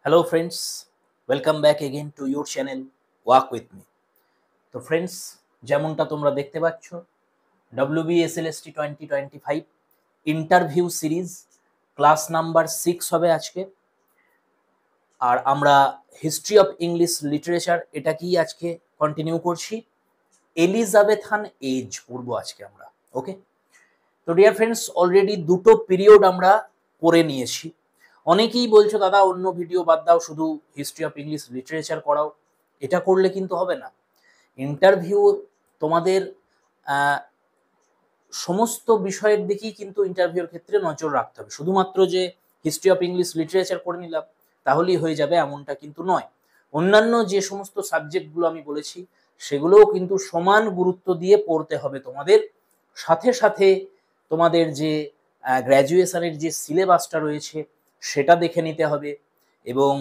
Hello friends, welcome back again to your channel Walk with me. তো friends, যেমনটা তোমরা দেখতে পাচ্ছ, WBSLST 2025 interview series class number 6 হবে আজকে। আর আমরা হিস্ট্রি অফ ইংলিশ লিটারেচার এটাকেই আজকে কন্টিনিউ করছি। এলিজাবেথান এজ পড়বো আজকে আমরা। ওকে, তো ডিয়ার ফ্রেন্ডস, অলরেডি দুটো পিরিয়ড আমরা পড়ে নিয়েছি। অনেকেই বলছো দাদা অন্য ভিডিও বাদ দাও, শুধু হিস্ট্রি অফ ইংলিশ লিটারেচার করাও। এটা করলে কিন্তু হবে না। ইন্টারভিউ তোমাদের সমস্ত বিষয়ের দিকেই কিন্তু ইন্টারভিউর ক্ষেত্রে নজর রাখতে হবে। শুধুমাত্র যে হিস্ট্রি অফ ইংলিশ লিটারেচার করে নিলাম তাহলেই হয়ে যাবে এমনটা কিন্তু নয়। অন্যান্য যে সমস্ত সাবজেক্টগুলো আমি বলেছি সেগুলোও কিন্তু সমান গুরুত্ব দিয়ে পড়তে হবে তোমাদের। সাথে সাথে তোমাদের যে গ্র্যাজুয়েশনের যে সিলেবাসটা রয়েছে সেটা দেখে নিতে হবে, এবং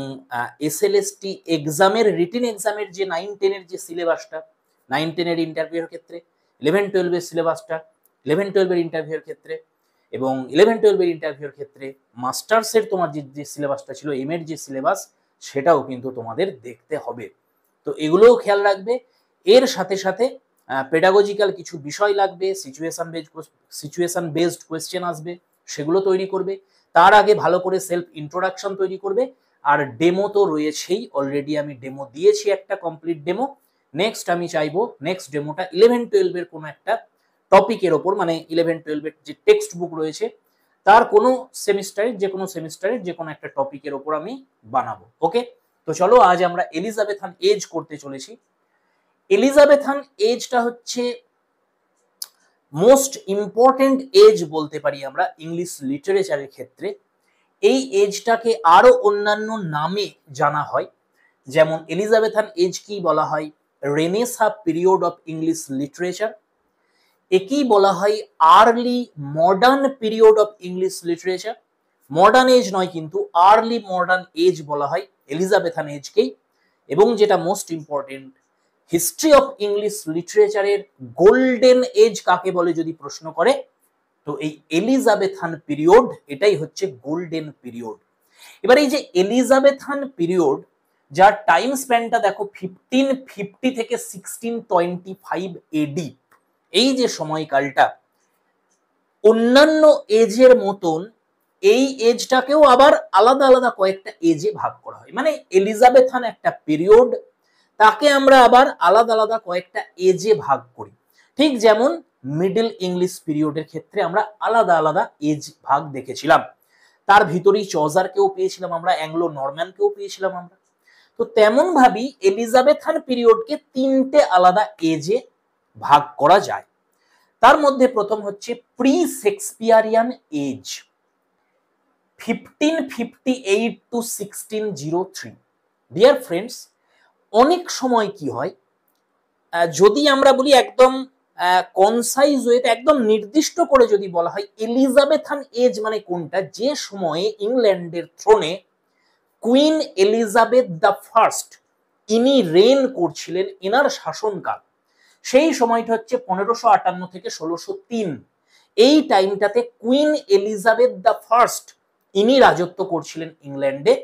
এসএলএসটি এক্সামের রিটেন এক্সামের যে 9-10-এর যে সিলেবাসটা, 9-10-এর ইন্টারভিউর ক্ষেত্রে 11-12-এর সিলেবাসটা, 11-12-এর ইন্টারভিউর ক্ষেত্রে, এবং 11-12-এর ইন্টারভিউর ক্ষেত্রে মাস্টার্সের তোমার যে সিলেবাসটা ছিল, এম-এর যে সিলেবাস, সেটাও কিন্তু তোমাদের দেখতে হবে। তো এগুলোও খেয়াল রাখবে। এর সাথে সাথে পেডাগজিক্যাল কিছু বিষয় লাগবে, সিচুয়েশন বেসড কোয়েশ্চেন আসবে, সেগুলো তৈরি করবে। তার আগে ভালো করে সেলফ ইন্ট্রোডাকশন তৈরি করবে। আর ডেমো তো রয়েছেই, অলরেডি আমি ডেমো দিয়েছি, একটা কমপ্লিট ডেমো। নেক্সট আমি চাইবো নেক্সট ডেমোটা 11-12-এর কোনো একটা টপিকের ওপর, মানে 11-12-এর যে টেক্সট বুক রয়েছে তার কোনো সেমিস্টারের যে কোনো একটা টপিকের ওপর আমি বানাবো। ওকে, তো চলো আজ আমরা এলিজাবেথান এজ করতে চলেছি। এলিজাবেথান এজটা হচ্ছে মোস্ট ইম্পর্টেন্ট এজ বলতে পারি আমরা ইংলিশ লিটারেচারের ক্ষেত্রে। এই এজটাকে আরো অন্যান্য নামে জানা হয়, যেমন এলিজাবেথান এজ কি বলা হয়, renaissance period of English literature. একেই বলা হয় early modern period of English literature. Modern age নয়, কিন্তু আর্লি মডার্ন এজ বলা হয় এলিজাবেথান এজকেই। এবং যেটা most important, history of English লিটারেচারের গোল্ডেন এজ কাকে বলে যদি প্রশ্ন করে, তো এই এলিজাবেথান পিরিয়ড এটাই হচ্ছে গোল্ডেন পিরিয়ড। এবার এই যে এলিজাবেথান পিরিয়ড, যার টাইম স্প্যানটা দেখো 1550 থেকে 1625 এডি, এই যে সময়কালটা, অন্যান্য এজের মতন এই এজটাকেও আবার আলাদা আলাদা কয়েকটা এজে ভাগ করা হয়। মানে এলিজাবেথান একটা পিরিয়ড, তাকে আমরা আবার আলাদা আলাদা কয়েকটা এজে ভাগ করি। ঠিক যেমন মিডল ইংলিশ পিরিয়ডের ক্ষেত্রে আমরা আলাদা আলাদা এজ ভাগ দেখেছিলাম, তার ভিতরেই চজারকেও পেয়েছিলাম আমরা, অ্যাংলো নরম্যানকেও পেয়েছিলাম আমরা। তো তেমন ভাবেই এলিজাবেথান পিরিয়ডকে 3টে আলাদা এজে ভাগ করা যায়। তার মধ্যে প্রথম হচ্ছে pre Shakespearean age, 1558 to 1603। Dear friends, অনেক সময় কি হয়, যদি আমরা বলি একদম কনসাইজ ওয়েতে, একদম নির্দিষ্ট করে যদি বলা হয় এলিজাবেথান এজ মানে কোনটা, যে সময়ে ইংল্যান্ডের থ্রোনে কুইন এলিজাবেথ দ্য ফার্স্ট ইনি রেন করছিলেন, এনার শাসনকাল, সেই সময়টা হচ্ছে 1558 থেকে 1603। এই টাইমটাতে কুইন এলিজাবেথ দ্য ফার্স্ট ইনি রাজত্ব করছিলেন ইংল্যান্ডে।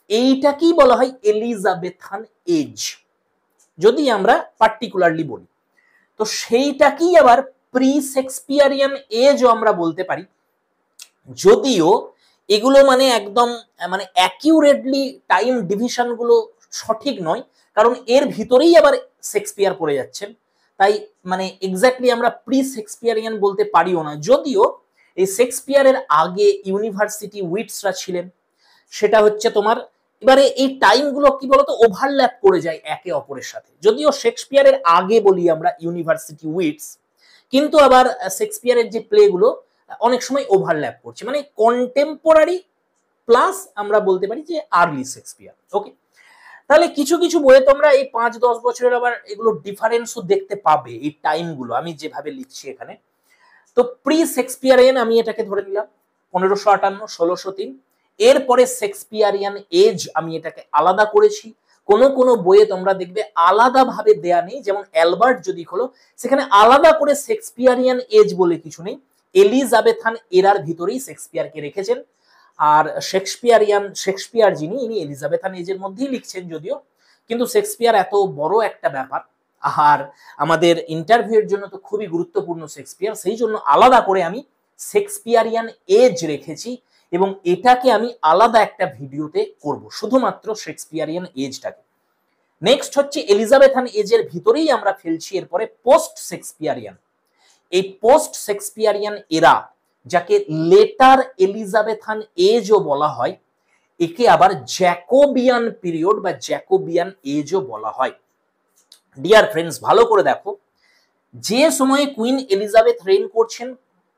এইটাকেই বলা হয় এলিজাবেথান এজ যদি আমরা পার্টিকুলারলি বলি। তো সেইটাকেই আবার প্রি শেক্সপিয়ারিয়ান এজও আমরা বলতে পারি, যদিও এগুলো মানে একদম মানে অ্যাকিউরেটলি টাইম ডিভিশন গুলো সঠিক নয়, কারণ এর ভিতরেই আবার শেক্সপিয়ার পড়ে যাচ্ছেন। তাই মানে এক্স্যাক্টলি আমরা প্রি শেক্সপিয়ারিয়ান বলতে পারিও না, যদিও এই শেক্সপিয়ারের আগে ইউনিভার্সিটি উইটসরা ছিলেন। সেটা হচ্ছে তোমার, এবারে এই টাইমগুলো কি বলতো ওভারল্যাপ করে যায় একে অপরের সাথে। যদিও শেক্সপিয়ারের আগে বলি আমরা ইউনিভার্সিটি উইটস, কিন্তু আবার শেক্সপিয়ারের যে প্লেগুলো অনেক সময় ওভারল্যাপ করছে, মানে কন্টেম্পোরারি প্লাস আমরা বলতে পারি যে আর্লি শেক্সপিয়ার। ওকে, তাহলে কিছু কিছু বইয়ে তোমরা এই 5-10 বছরের আবার এগুলো ডিফারেন্সও দেখতে পাবে, এই টাইমগুলো আমি যেভাবে লিখছি এখানে। তো প্রি শেক্সপিয়ারিয়ান আমি এটাকে ধরে নিলাম 1558, 1603। এরপরে শেক্সপিয়ারিয়ান এজ আমি এটাকে আলাদা করেছি। কোন কোন বইয়ে তোমরা দেখবে আলাদা ভাবে দেয়া নেই, যেমন অ্যালবার্ট যদি হলো সেখানে আলাদা করে শেক্সপিয়ারিয়ান এজ বলে কিছু নেই, এলিজাবেথান এরার ভিতরেই শেক্সপিয়ারকে রেখেছেন। আর শেক্সপিয়ার যিনি, ইনি এলিজাবেথান এজের মধ্যেই লিখছেন যদিও, কিন্তু শেক্সপিয়ার এত বড় একটা ব্যাপার, আর আমাদের ইন্টারভিউয়ের জন্য তো খুবই গুরুত্বপূর্ণ শেক্সপিয়ার, সেই জন্য আলাদা করে আমি শেক্সপিয়ারিয়ান এজ রেখেছি এবং এটাকে আমি আলাদা একটা ভিডিওতে করব, শুধুমাত্র শেক্সপিয়ারিয়ান এজটাকে। নেক্সট হচ্ছে এলিজাবেথান এজের ভিতরেই আমরা ফেলছি এরপরে পোস্ট শেক্সপিয়ারিয়ান। এই পোস্ট শেক্সপিয়ারিয়ান এরা, যাকে লেটার এলিজাবেথান এজও বলা হয়, একে আবার জ্যাকোবিয়ান পিরিয়ড বা জ্যাকোবিয়ান এজও বলা হয়। ডিয়ার ফ্রেন্ডস, ভালো করে দেখো, যে সময়ে কুইন এলিজাবেথ রেইন করছেন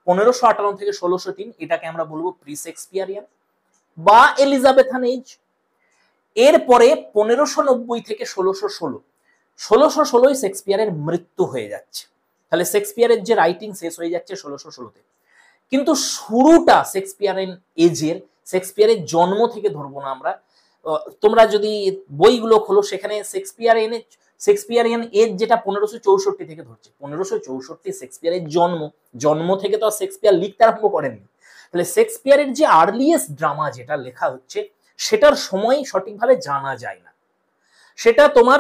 1558 থেকে 1603, এটাকে আমরা বলবো প্রি শেক্সপিয়ারিয়ান বা এলিজাবেথান এজ। এরপরে 1590 থেকে 1616 শেক্সপিয়ারের মৃত্যু হয়ে যাচ্ছে, তাহলে শেক্সপিয়ারের যে রাইটিং শেষ হয়ে যাচ্ছে 1616-তে। কিন্তু শুরুটা শেক্সপিয়ারের জন্ম থেকে ধরবো না আমরা। তোমরা যদি বইগুলো খোলো, সেখানে শেক্সপিয়ারিয়ান এজ যেটা 1564 থেকে ধরছে, 1564 শেক্সপিয়ারের জন্ম থেকে তো শেক্সপিয়ার লিখতে আরম্ভ করেননি। তাহলে শেক্সপিয়ারের যে আর্লিয়েস্ট ড্রামা যেটা লেখা হচ্ছে, সেটার সময় সঠিকভাবে জানা যায় না। সেটা তোমার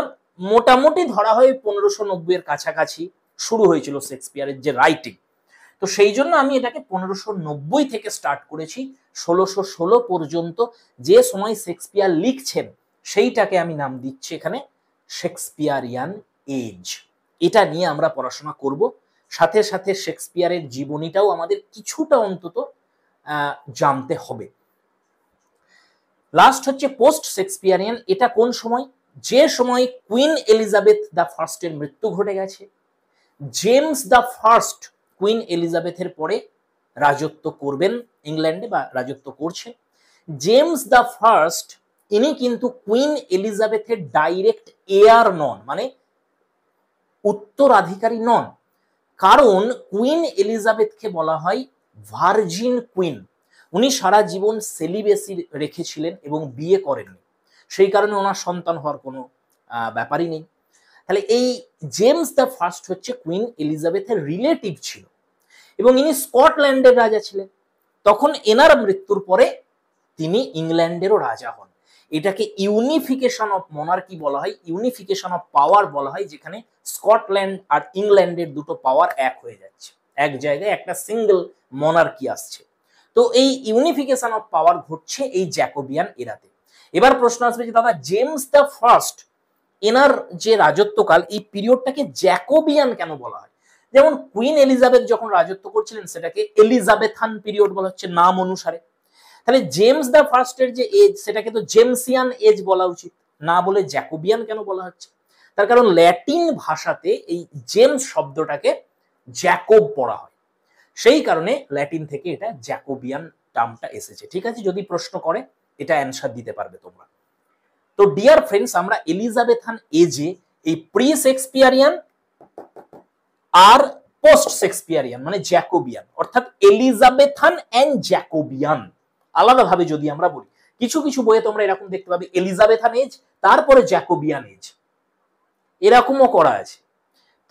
মোটামুটি ধরা হয় 1590 এর কাছাকাছি শুরু হয়েছিল শেক্সপিয়ারের যে রাইটিং। তো সেই জন্য আমি এটাকে 1590 থেকে স্টার্ট করেছি 1616 পর্যন্ত, যে সময় শেক্সপিয়ার লিখছেন সেইটাকে আমি নাম দিচ্ছি এখানে শেক্সপিয়ারিয়ান এজ। এটা নিয়ে আমরা পড়াশোনা করব, সাথে সাথে শেক্সপিয়ারের জীবনীটাও আমাদের কিছুটা অন্তত জানতে হবে। লাস্ট হচ্ছে পোস্ট শেক্সপিয়ারিয়ান। এটা কোন সময়? যে সময় কুইন এলিজাবেথ দ্য ফার্স্টের মৃত্যু ঘটে গেছে, জেমস দ্য ফার্স্ট কুইন এলিজাবেথের পরে রাজত্ব করবেন ইংল্যান্ডে বা রাজত্ব করছে। জেমস দ্য ফার্স্ট ইনি কিন্তু কুইন এলিজাবেথের ডাইরেক্ট এয়ার নন, মানে উত্তরাধিকারী নন, কারণ কুইন এলিজাবেথকে বলা হয় ভার্জিন কুইন। উনি সারা জীবন সেলিবেসি রেখেছিলেন এবং বিয়ে করেননি, সেই কারণে ওনার সন্তান হওয়ার কোনো ব্যাপারই নেই। তাহলে এই জেমস দ্য ফার্স্ট হচ্ছে কুইন এলিজাবেথের রিলেটিভ ছিল এবং ইনি স্কটল্যান্ডের রাজা ছিলেন। তখন এনার মৃত্যুর পরে তিনি ইংল্যান্ডেরও রাজা হন। এটাকে ইউনিফিকেশন অফ মনার্কি বলা হয়, ইউনিফিকেশন অফ পাওয়ার বলা হয়, যেখানে স্কটল্যান্ড আর ইংল্যান্ডের দুটো পাওয়ার এক হয়ে যাচ্ছে, এক জায়গায় একটা সিঙ্গেল মনার্কি আসছে। তো এই ইউনিফিকেশন অফ পাওয়ার ঘটছে এই জ্যাকোবিয়ান এরাতে। এবার প্রশ্ন আসবে যে দাদা, জেমস দ্য ফার্স্ট এনার যে রাজত্বকাল, এই পিরিয়ডটাকে জ্যাকোবিয়ান কেন বলা হয়? যেমন কুইন এলিজাবেথ যখন রাজত্ব করছিলেন সেটাকে এলিজাবেথান পিরিয়ড বলা হচ্ছে নাম অনুসারে। তাহলে জেমস দ্য ফার্স্টের যে এজ, সেটাকে তো জেমসিয়ান এজ বলা উচিত, না বলে জ্যাকোবিয়ান কেন বলা হচ্ছে? তার কারণ ল্যাটিন ভাষাতে এই জেমস শব্দটাকে জ্যাকোব পড়া হয়, সেই কারণে ল্যাটিন থেকে এটা জ্যাকোবিয়ান টার্মটা এসেছে। ঠিক আছে, যদি প্রশ্ন করে এটা অ্যানসার দিতে পারবে তোমরা। তো ডিয়ার ফ্রেন্ডস, আমরা এলিজাবেথান এজে এই প্রি শেক্সপিয়ারিয়ান আর পোস্ট শেক্সপিয়ারিয়ান মানে জ্যাকোবিয়ান, অর্থাৎ এলিজাবেথান এন্ড জ্যাকোবিয়ান আলাদাভাবে যদি আমরা বলি, কিছু কিছু বইয়ে তোমরা এরকম দেখতে পাবে এলিজাবেথান এজ তারপরে জ্যাকোবিয়ান এজ, এরকমও করা আছে।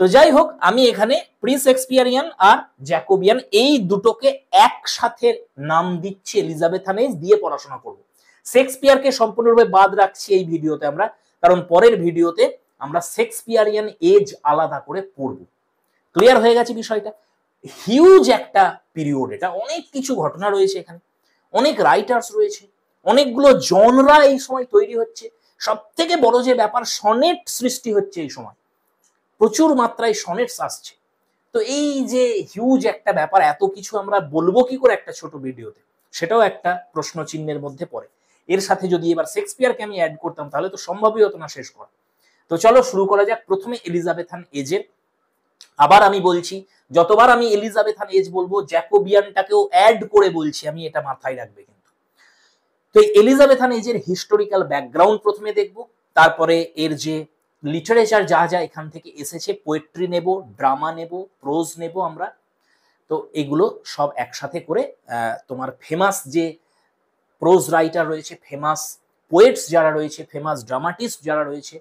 তো যাই হোক, আমি এখানে প্রি শেক্সপিয়ারিয়ান আর জ্যাকোবিয়ান এই দুটোকে একসাথে নাম দিচ্ছি এলিজাবেথান এজ দিয়ে পড়াশোনা করব। শেক্সপিয়ারকে সম্পূর্ণরূপে বাদ রাখছি এই ভিডিওতে আমরা, কারণ পরের ভিডিওতে আমরা শেক্সপিয়ারিয়ান এজ আলাদা করে পড়ব। ক্লিয়ার হয়ে গেছে বিষয়টা? হিউজ একটা পিরিয়ড, এটা অনেক কিছু ঘটনা রয়েছে এখানে, অনেক রাইটার্স রয়েছে, অনেকগুলো জনরা এই সময় তৈরি হচ্ছে। সব থেকে বড় যে ব্যাপার, সনেট সৃষ্টি হচ্ছে এই সময়, প্রচুর মাত্রায় সনেটস আসছে। তো এই যে হিউজ একটা ব্যাপার, এত কিছু আমরা বলবো কি করে একটা ছোট ভিডিওতে, সেটাও একটা প্রশ্ন চিহ্নের মধ্যে পড়ে। এর সাথে যদি এবার শেক্সপিয়ারকে আমি অ্যাড করতাম তাহলে তো সম্ভবই হতো না শেষ করা। তো চলো শুরু করা যাক। প্রথমে এলিজাবেথান এজের, আবার আমি বলছি, যতবার আমি এলিজাবেথান এজ বলবো জ্যাকোবিয়ানটাকেও অ্যাড করে বলছি আমি, এটা মাথায় রাখবে কিন্তু। তো এলিজাবেথান এজের হিস্টোরিক্যাল ব্যাকগ্রাউন্ড প্রথমে দেখব, তারপরে এর যে লিটারেচার যা যা এখান থেকে এসেছে, পোয়েট্রি নেব, ড্রামা নেব, প্রোজ নেব আমরা। তো এগুলো সব একসাথে করে তোমার ফেমাস যে প্রোজ রাইটার রয়েছে, ফেমাস পোয়েটস যারা রয়েছে, ফেমাস ড্রামাটিস্ট যারা রয়েছে,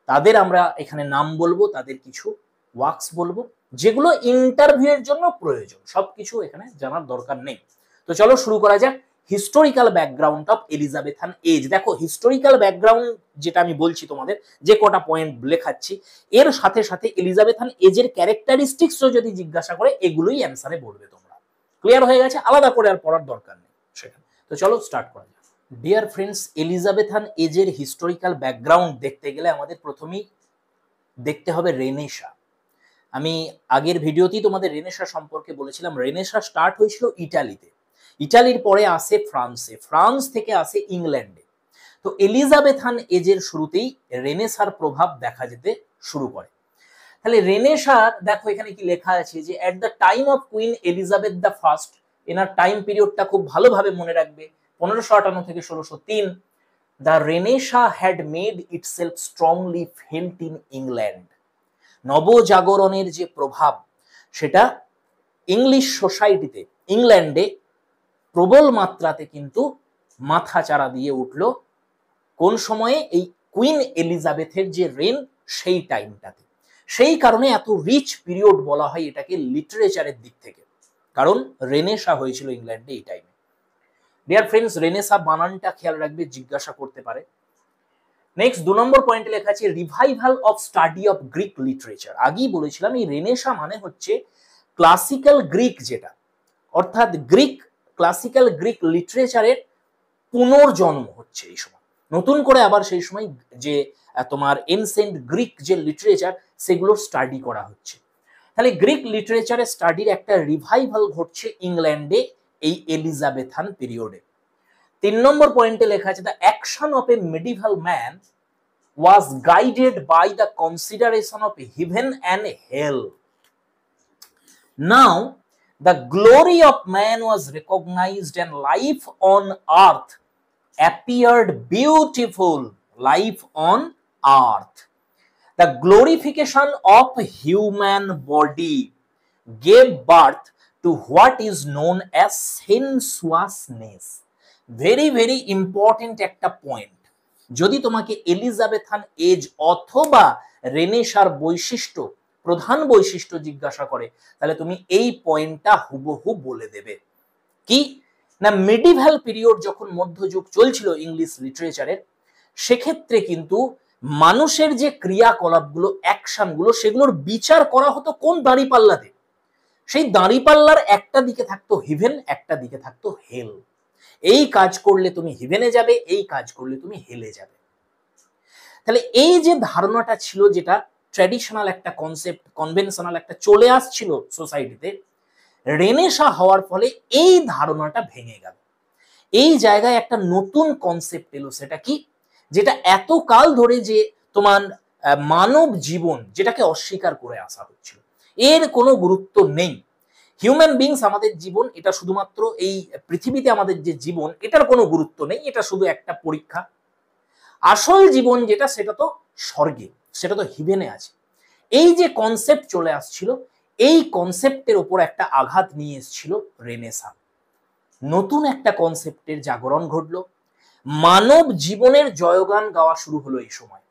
তাদের আমরা এখানে নাম বলবো, তাদের কিছু ওয়ার্কস বলবো যেগুলো ইন্টারভিউয়ের জন্য প্রয়োজন। সবকিছু এখানে জানার দরকার নেই। তো চলো শুরু করা যাক। Historical background of Elizabethan age. দেখো হিস্টোরিক্যাল ব্যাকগ্রাউন্ড যেটা আমি বলছি তোমাদের, যে কটা পয়েন্ট লেখাচ্ছি, এর সাথে সাথে এলিজাবেথান এজের ক্যারেক্টারিস্টিক্সও যদি জিজ্ঞাসা করে এগুলোই অ্যান্সারে বলবে তোমরা। ক্লিয়ার হয়ে গেছে? আলাদা করে আর পড়ার দরকার নেই সেখানে। তো চলো স্টার্ট করা যাক। ডিয়ার ফ্রেন্ডস, এলিজাবেথান এজের হিস্টোরিক্যাল ব্যাকগ্রাউন্ড দেখতে গেলে আমাদের প্রথমেই দেখতে হবে রেনেসা। আমি আগের ভিডিওতেই তোমাদের রেনেসা সম্পর্কে বলেছিলাম, রেনেসা স্টার্ট হয়েছিল ইটালিতে, ইটালির পরে আসে ফ্রান্সে, ফ্রান্স থেকে আসে ইংল্যান্ডে। তো এলিজাবেথান এজের শুরুতেই রেনেসার প্রভাব দেখা যেতে শুরু করে। তাহলে রেনেসার দেখো এখানে কি লেখা আছে যে at the time of queen Elizabeth the first, এনার টাইম পিরিয়ডটা খুব ভালোভাবে মনে রাখবে, 1558 থেকে 1603। The renaissance had made itself strongly felt in England. নবজাগরণের যে প্রভাব সেটা ইংলিশ সোসাইটিতে, ইংল্যান্ডে প্রবল মাত্রাতে কিন্তু মাথা চাড়া দিয়ে উঠল। কোন সময়ে? এই কুইন এলিজাবেথের যে রেন সেই টাইমটাতে। সেই কারণে এত রিচ পিরিয়ড বলা হয় এটাকে লিটারেচারের দিক থেকে, কারণ রেনেসা হয়েছিল ইংল্যান্ডে এই টাইমে। ডিয়ার ফ্রেন্ডস, রেনেসা বানানটা খেয়াল রাখবে, জিজ্ঞাসা করতে পারে। নেক্সট 2 নম্বর পয়েন্টে লেখা আছে revival of study of Greek literature. আগেই বলেছিলাম এই রেনেসা মানে হচ্ছে ক্লাসিক্যাল গ্রিক, যেটা অর্থাৎ গ্রিক ক্লাসিক্যাল গ্রিক লিটারেচারের পুনর্জন্ম হচ্ছে এই সময়, নতুন করে আবার সেই সময় যে তোমার এনসেন্ট গ্রিক যে লিটারেচার সেগুলোর স্টাডি করা হচ্ছে। তাহলে গ্রিক লিটারেচারের স্টাডির একটা রিভাইভাল ঘটছে ইংল্যান্ডে এই এলিজাবেথান পিরিয়ডে। 3 নম্বর পয়েন্টে লেখা আছে the action of a medieval man was guided by the consideration of heaven and hell. Now the glory of man was recognized and life on earth appeared beautiful. Life on earth, the glorification of human body gave birth to what is known as sensuousness. Very very important একটা point. যদি তোমাকে Elizabethan age অথবা রেনেসার বৈশিষ্ট্য, প্রধান বৈশিষ্ট্য জিজ্ঞাসা করে, তাহলে তুমি এই পয়েন্টটা হুবহু বলে দেবে। কি না, মিডিভাল পিরিয়ড যখন মধ্যযুগ চলছিল ইংলিশ লিটারেচারের, সেক্ষেত্রে কিন্তু মানুষের যে ক্রিয়াকলাপগুলো, অ্যাকশনগুলো, সেগুলোর বিচার করা হতো কোন দাঁড়িপাল্লাতে? সেই দাঁড়িপাল্লার একটা দিকে থাকতো হিভেন, একটা দিকে থাকতো হেল। এই কাজ করলে তুমি হিভেনে যাবে, এই কাজ করলে তুমি হেলে যাবে। তাহলে এই যে ধারণাটা ছিল, যেটা ট্র্যাডিশনাল একটা কনসেপ্ট, কনভেনশনাল একটা চলে আসছিল সোসাইটিতে, রেনেসা হওয়ার ফলে এই ধারণাটা ভেঙে গেল। এই জায়গায় একটা নতুন কনসেপ্ট এলো, সেটা কি? যেটা এতকাল ধরে যে তোমার মানব জীবন, যেটাকে অস্বীকার করে আসা হচ্ছিল, এর কোনো গুরুত্ব নেই। হিউম্যান বিংস, আমাদের জীবন, এটা শুধুমাত্র এই পৃথিবীতে আমাদের যে জীবন, এটার কোনো গুরুত্ব নেই, এটা শুধু একটা পরীক্ষা। আসল জীবন যেটা, সেটা তো স্বর্গে, সেটা তো হিভেনে আছে। এই যে কনসেপ্ট চলে আসছিল, এই কনসেপ্টের উপর একটা আঘাত নিয়ে এসেছিল রেনেসা। নতুন একটা কনসেপ্টের জাগরণ ঘটলো, মানব জীবনের জয়গান গাওয়া শুরু হলো এই সময়,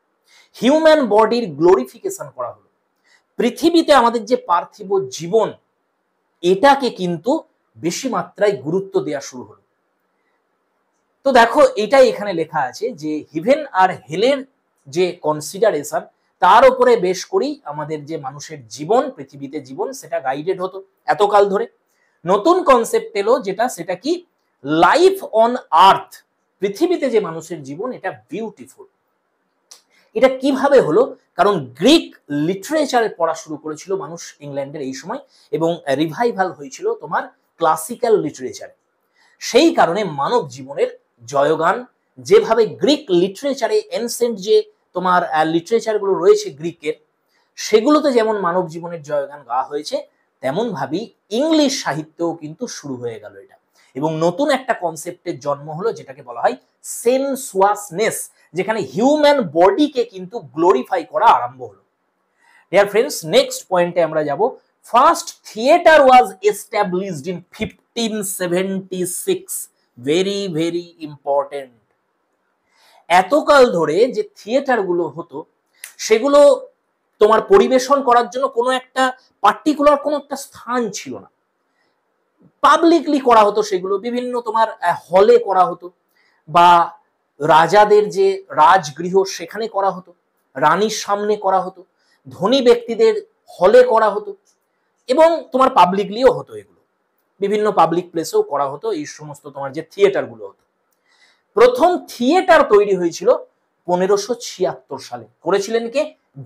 হিউম্যান বডির গ্লোরিফিকেশন করা হলো। পৃথিবীতে আমাদের যে পার্থিব জীবন, এটাকে কিন্তু বেশি মাত্রায় গুরুত্ব দেওয়া শুরু হলো। তো দেখো এটাই এখানে লেখা আছে যে হিভেন আর হেলের যে কনসিডারেশন, তার উপরে বেশ করেই আমাদের যে মানুষের জীবন, পৃথিবীতে জীবন, সেটা গাইডেড হতো এতকাল ধরে। নতুন কনসেপ্ট এলো যেটা, সেটা কি? লাইফ অন আর্থ, পৃথিবীতে যে মানুষের জীবন, এটা বিউটিফুল। এটা কিভাবে হলো? কারণ গ্রিক লিটারেচারে পড়া শুরু করেছিল মানুষ ইংল্যান্ডের এই সময়, এবং রিভাইভাল হয়েছিল তোমার ক্লাসিক্যাল লিটারেচারে। সেই কারণে মানব জীবনের জয়গান, যেভাবে গ্রিক লিটারেচারে এনসেন্ট যে তোমার লিটারেচারগুলো রয়েছে গ্রিকের, সেগুলোতে যেমন মানব জীবনের জয়গান গাওয়া হয়েছে, তেমন ভাবেই ইংলিশ সাহিত্যেও কিন্তু শুরু হয়ে গেল এটা, এবং নতুন একটা কনসেপ্টের জন্ম হলো, যেটাকে বলা হয় সেনসুয়াসনেস, যেখানে হিউম্যান বডিকে কিন্তু গ্লোরিফাই করা আরম্ভ হলো। ডিয়ার ফ্রেন্ডস, নেক্সট পয়েন্টে আমরা যাব। First theatre was established in 1576, very very important. এতকাল ধরে যে থিয়েটার গুলো হতো, সেগুলো তোমার পরিবেশন করার জন্য কোনো একটা পার্টিকুলার কোনো একটা স্থান ছিল না। পাবলিকলি করা হতো, সেগুলো বিভিন্ন তোমার হলে করা হতো, বা রাজাদের যে রাজগৃহ সেখানে করা হতো, রানীর সামনে করা হতো, ধনী ব্যক্তিদের হলে করা হতো, এবং তোমার পাবলিকলিও হতো, এগুলো বিভিন্ন পাবলিক প্লেসেও করা হতো, এই সমস্ত তোমার যে থিয়েটার গুলো হতো। প্রথম থিয়েটার তৈরি হয়েছিল 1576 সালে, করেছিলেন কে?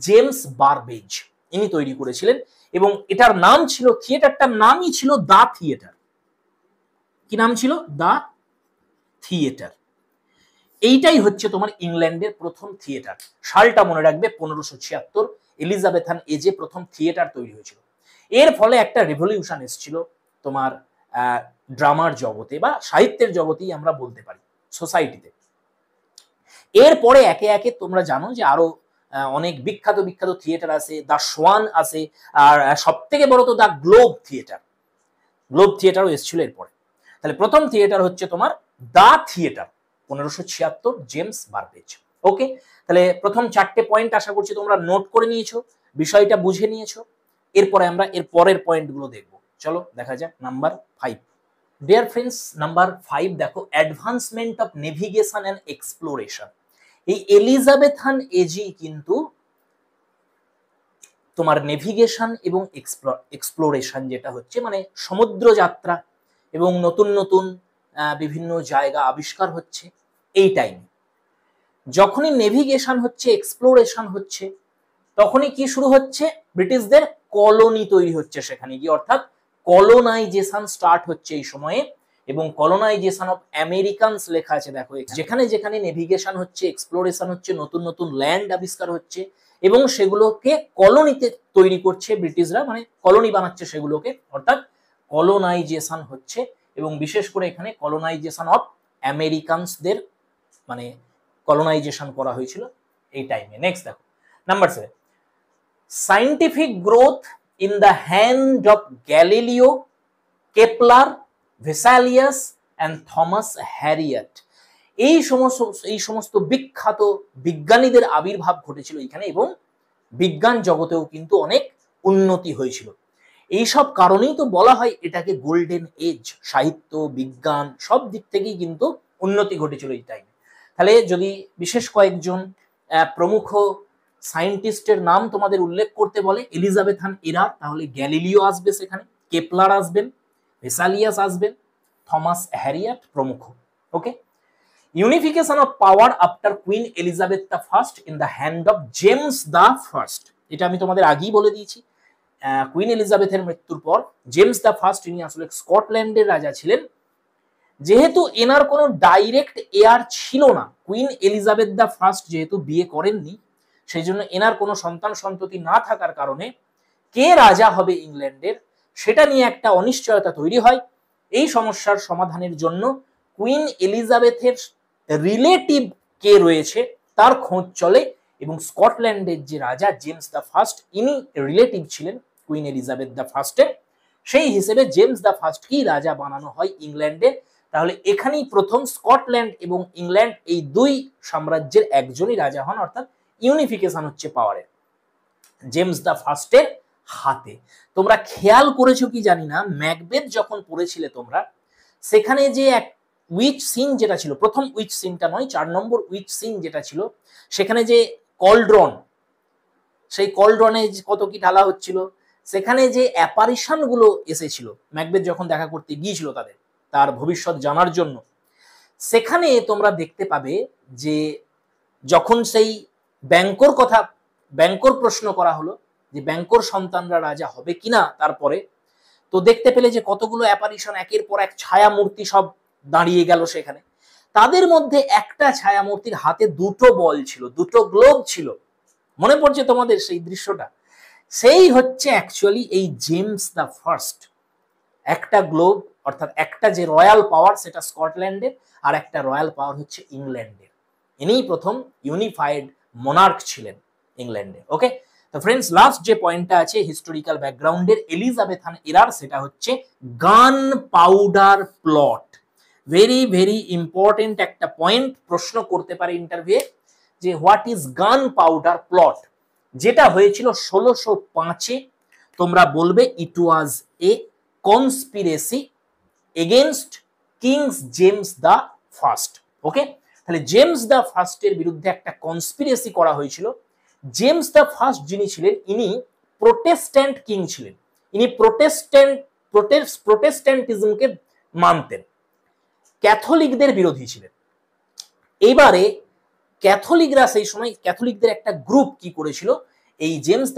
জেমস বারবেজ, ইনি তৈরি করেছিলেন, এবং এটার নাম ছিল, থিয়েটারটার নামই ছিল দা থিয়েটার। কি নাম ছিল? দা থিয়েটার। এইটাই হচ্ছে তোমার ইংল্যান্ডের প্রথম থিয়েটার। সালটা মনে রাখবে 1576, এলিজাবেথান এজে প্রথম থিয়েটার তৈরি হয়েছিল। এর ফলে একটা রেভলিউশন এসেছিল তোমার ড্রামার জগতে বা সাহিত্যের জগতেই আমরা বলতে পারি, সোসাইটিতে। এরপরে একে একে তোমরা জানো যে আরো অনেক বিখ্যাত বিখ্যাত থিয়েটার আছে, দা সোয়ান আছে, আর সব থেকে বড় তো দা গ্লোব থিয়েটার, গ্লোব থিয়েটারও এসেছিল এরপরে। তাহলে প্রথম থিয়েটার হচ্ছে তোমার দা থিয়েটার, 1576, জেমস বারবেজ। ওকে, তাহলে প্রথম 4টে পয়েন্ট আশা করছি তোমরা নোট করে নিয়েছো, বিষয়টা বুঝে নিয়েছো। এরপরে আমরা এর পরের পয়েন্টগুলো দেখব। চলো দেখা যাক নাম্বার 5। ডিয়ার ফ্রেন্ডস, নাম্বার 5 দেখো, advancement of navigation and exploration. এই এলিজাবেথান এজি কিন্তু তোমার নেভিগেশন এবং এক্সপ্লোরেশন যেটা হচ্ছে মানে সমুদ্র যাত্রা এবং নতুন নতুন বিভিন্ন জায়গা আবিষ্কার হচ্ছে এই টাইমে। যখনই নেভিগেশন হচ্ছে, এক্সপ্লোরেশন হচ্ছে, তখনই কি শুরু হচ্ছে? ব্রিটিশদের কলোনি তৈরি হচ্ছে সেখানে গিয়ে, অর্থাৎ কলোনাইজেশন স্টার্ট হচ্ছে এই সময়ে। এবং কলোনাইজেশন অফ আমেরিকানস লেখা আছে দেখো, যেখানে যেখানে নেভিগেশন হচ্ছে, এক্সপ্লোরেশন হচ্ছে, নতুন নতুন ল্যান্ড আবিষ্কার হচ্ছে এবং সেগুলোকে কলোনিতে তৈরি করছে ব্রিটিশরা, মানে কলোনি বানাচ্ছে সেগুলোকে, অর্থাৎ কলোনাইজেশন হচ্ছে। এবং বিশেষ করে এখানে কলোনাইজেশন অফ আমেরিকানসদের মানে কলোনাইজেশন করা হয়েছিল এই টাইমে। নেক্সট দেখো number 7, scientific growth in the hand of Galileo, Kepler, Vesalius and Thomas Harriot. এই সমস্ত বিখ্যাত বিজ্ঞানীদের আবির্ভাব ঘটেছিল এখানে, এবং বিজ্ঞান জগতেও কিন্তু অনেক উন্নতি হয়েছিল। এইসব কারণেই তো বলা হয় এটাকে গোল্ডেন এজ, সাহিত্য বিজ্ঞান সব দিক থেকেই কিন্তু উন্নতি ঘটেছিল এই টাইমে। তাহলে যদি বিশেষ কয়েকজন প্রমুখ সায়েন্টিস্টের নাম তোমাদের উল্লেখ করতে বলে এলিজাবেথান এরা, তাহলে গ্যালিলিও আসবে সেখানে, কেপলার আসবেন, ভেসালিয়াস আসবেন, থমাস হ্যারিয়েট প্রমুখ। Okay, unification of power after queen Elizabeth the first in the hand of James the first. এটা আমি তোমাদের আগেই বলে দিয়েছি, কুইন এলিজাবেথের মৃত্যুর পর জেমস দ্য ফার্স্ট ইনি আসলে স্কটল্যান্ডের রাজা ছিলেন। যেহেতু এনার কোনো ডাইরেক্ট এয়ার ছিল না, কুইন এলিজাবেথ দ্য ফার্স্ট যেহেতু বিয়ে করেননি, সেই জন্য এনার কোনো সন্তান সন্ততি না থাকার কারণে কে রাজা হবে ইংল্যান্ডের সেটা নিয়ে একটা অনিশ্চয়তা তৈরি হয়। এই সমস্যার সমাধানের জন্য কুইন এলিজাবেথের রিলেটিভ কে রয়েছে তার খোঁজ চলে, এবং স্কটল্যান্ডের যে রাজা জেমস দ্য ফার্স্ট ইনি রিলেটিভ ছিলেন কুইন এলিজাবেথ দ্য ফার্স্টের, সেই হিসেবে জেমস দ্য ফার্স্টকেই রাজা বানানো হয় ইংল্যান্ডে। তাহলে এখানেই প্রথম স্কটল্যান্ড এবং ইংল্যান্ড এই দুই সাম্রাজ্যের একজনই রাজা হন, অর্থাৎ ইউনিফিকেশন হচ্ছে পাওয়ারের জেমস দ্য ফার্স্টের হাতে। তোমরা খেয়াল করেছো কি জানি না, ম্যাকবেথ যখন পড়েছিলে তোমরা, সেখানে যে এক উইচ সিন যেটা ছিল, প্রথম উইচ সিনটা নয়, 4 নম্বর উইচ সিন যেটা ছিল, সেখানে যে কলড্রন, সেই কলড্রনে কত কি ঢালা হচ্ছিল, সেখানে যে অ্যাপারিশন গুলো এসেছিল ম্যাকবেথ যখন দেখা করতে গিয়েছিল তার ভবিষ্যৎ জানার জন্য, সেখানে তোমরা দেখতে পাবে যে যখন সেই ব্যাংকর প্রশ্ন করা হলো যে ব্যাংকর সন্তানরা রাজা হবে কিনা, তারপরে তো দেখতে পেলে যে কতগুলো অ্যাপারিশন, একের পর এক ছায়া মূর্তি সব দাঁড়িয়ে গেল সেখানে। তাদের মধ্যে একটা ছায়া মূর্তির হাতে 2টো বল ছিল, 2টো গ্লোব ছিল, মনে পড়ছে তোমাদের সেই দৃশ্যটা? সেই হচ্ছে অ্যাকচুয়ালি এই জেমস দ্য ফার্স্ট। একটা গ্লোব অর্থাৎ একটা যে রয়্যাল পাওয়ার সেটা স্কটল্যান্ডের, আর একটা রয়্যাল পাওয়ার হচ্ছে ইংল্যান্ডের। ইনিই প্রথম ইউনিফাইড মোনার্ক ছিলেন ইংল্যান্ডে। ওকে, তো ফ্রেন্ডস লাস্ট যে পয়েন্টটা আছে হিস্টোরিক্যাল ব্যাকগ্রাউন্ডের এলিজাবেথান এরার, সেটা হচ্ছে gunpowder plot. Very very important একটা পয়েন্ট, প্রশ্ন করতে পারে ইন্টারভিউ যে what is gunpowder plot. যেটা হয়েছিল 1605-এ, তোমরা বলবে it was a conspiracy against kings James the first. Okay, তাহলে জেমস দ্য ফার্স্টের বিরুদ্ধে একটা কনস্পিরেসি করা হয়েছিল। জেমস দ্য ফার্স্ট যিনি ছিলেন, ইনি প্রোটেস্ট্যান্ট কিং ছিলেন। ইনি প্রোটেস্ট্যান্টিজমকে মানতেন, ক্যাথলিকদের বিরোধী ছিলেন। এবারে ক্যাথলিকরা সেই সময়, ক্যাথলিকদের একটা গ্রুপ কি করেছিল, এই জেমস